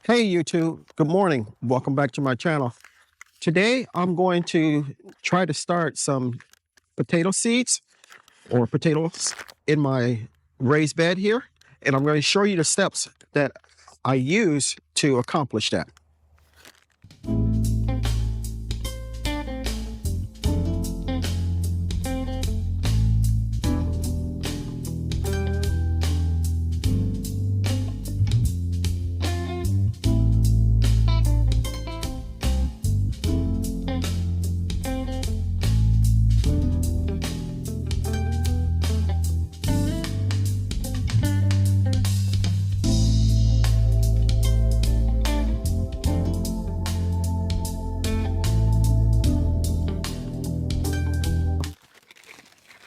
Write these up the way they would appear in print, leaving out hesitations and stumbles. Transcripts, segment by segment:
Hey YouTube, good morning. Welcome back to my channel. Today I'm going to try to start some potato seeds or potatoes in my raised bed here. And I'm going to show you the steps that I use to accomplish that.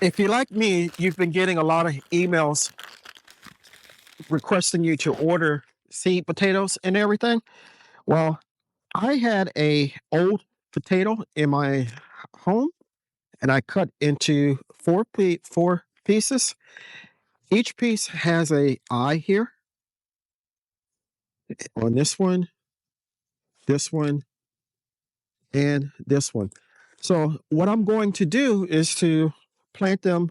If you're like me, you've been getting a lot of emails requesting you to order seed potatoes and everything. Well, I had a old potato in my home and I cut into four pieces. Each piece has a eye here on this one, and this one. So what I'm going to do is to plant them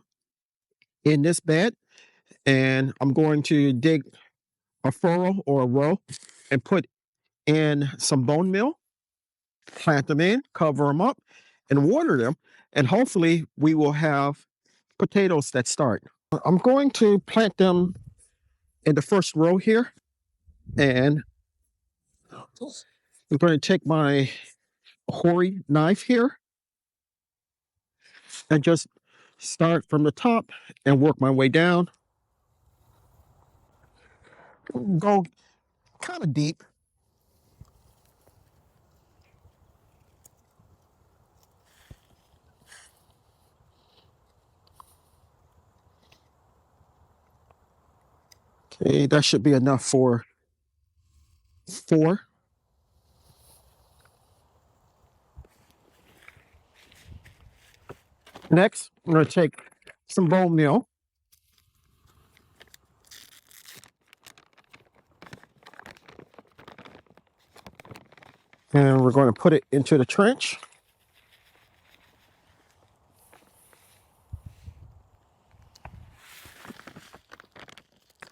in this bed, and I'm going to dig a furrow or a row and put in some bone meal, plant them in, cover them up, and water them. And hopefully we will have potatoes that start. I'm going to plant them in the first row here, and I'm going to take my Hori knife here and just start from the top and work my way down. Go kind of deep. Okay, that should be enough for 4. Next, I'm going to take some bone meal. And we're going to put it into the trench.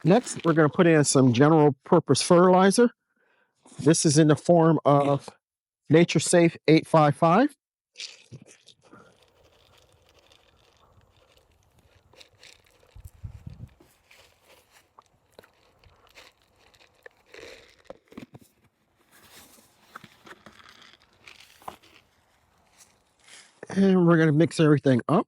Next, we're going to put in some general purpose fertilizer. This is in the form of Nature Safe 855. And we're going to mix everything up.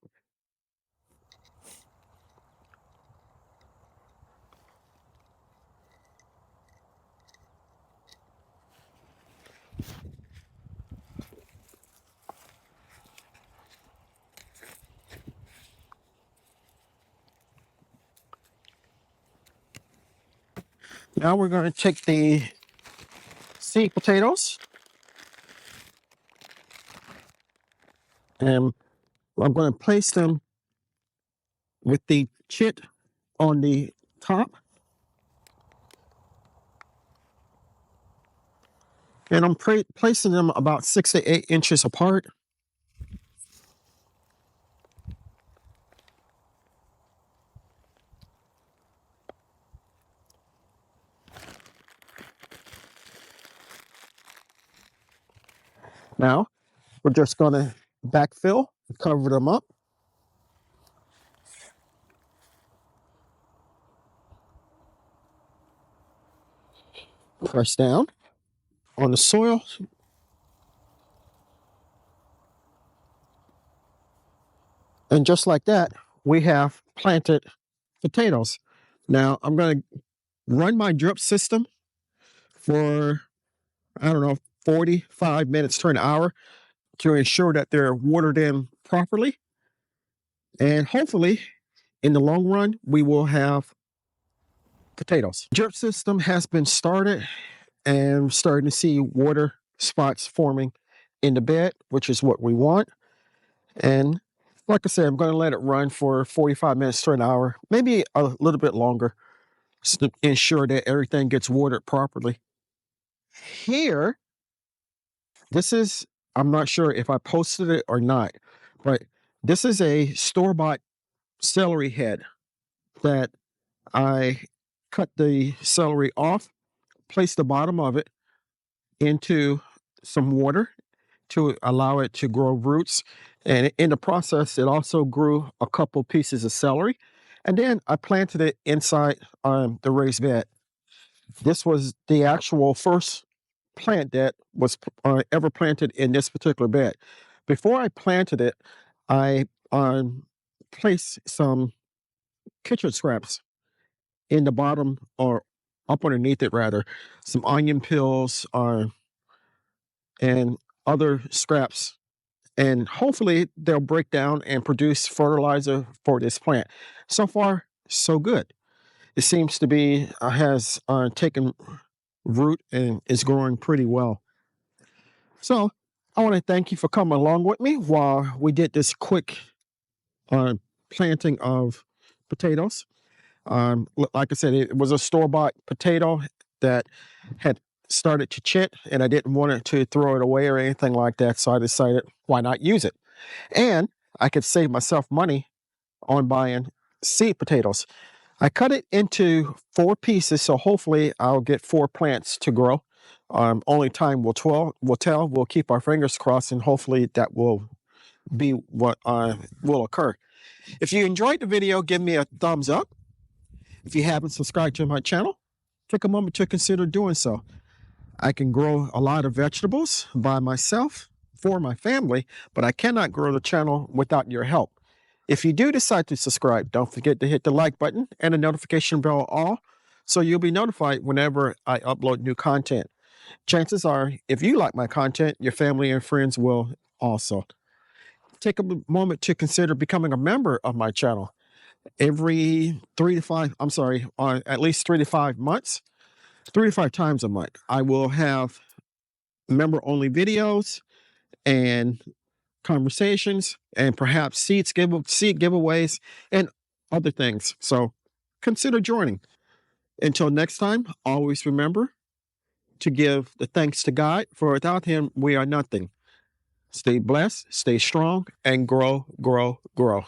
Now we're going to take the seed potatoes, and I'm going to place them with the chit on the top. And I'm placing them about 6 to 8 inches apart. Now, we're just going to backfill, cover them up. Press down on the soil. And just like that, we have planted potatoes. Now, I'm going to run my drip system for, I don't know, 45 minutes to an hour to ensure that they're watered in properly. And hopefully, in the long run, we will have potatoes. Drip system has been started, and we're starting to see water spots forming in the bed, which is what we want. And like I said, I'm going to let it run for 45 minutes to an hour, maybe a little bit longer, to ensure that everything gets watered properly. Here, this is, I'm not sure if I posted it or not, but this is a store-bought celery head that I cut the celery off, placed the bottom of it into some water to allow it to grow roots. And in the process, it also grew a couple pieces of celery. And then I planted it inside the raised bed. This was the actual first plant that was ever planted in this particular bed. Before I planted it, I placed some kitchen scraps in the bottom, or up underneath it rather, some onion peels and other scraps. And hopefully they'll break down and produce fertilizer for this plant. So far, so good. It seems to be has taken root and is growing pretty well. So I want to thank you for coming along with me while we did this quick planting of potatoes. Like I said, it was a store-bought potato that had started to chit, and I didn't want it to throw it away or anything like that, so I decided, why not use it? And I could save myself money on buying seed potatoes. I cut it into 4 pieces, so hopefully I'll get 4 plants to grow. Only time will tell. We'll keep our fingers crossed, and hopefully that will be what will occur. If you enjoyed the video, give me a thumbs up. If you haven't subscribed to my channel, take a moment to consider doing so. I can grow a lot of vegetables by myself for my family, but I cannot grow the channel without your help. If you do decide to subscribe, don't forget to hit the like button and the notification bell all, so you'll be notified whenever I upload new content. Chances are, if you like my content, your family and friends will also. Take a moment to consider becoming a member of my channel. Every 3 to 5, at least 3 to 5 months, 3 to 5 times a month, I will have member-only videos and conversations and perhaps seed giveaways and other things. So consider joining. Until next time, always remember to give the thanks to God, for without him, we are nothing. Stay blessed, stay strong, and grow, grow, grow.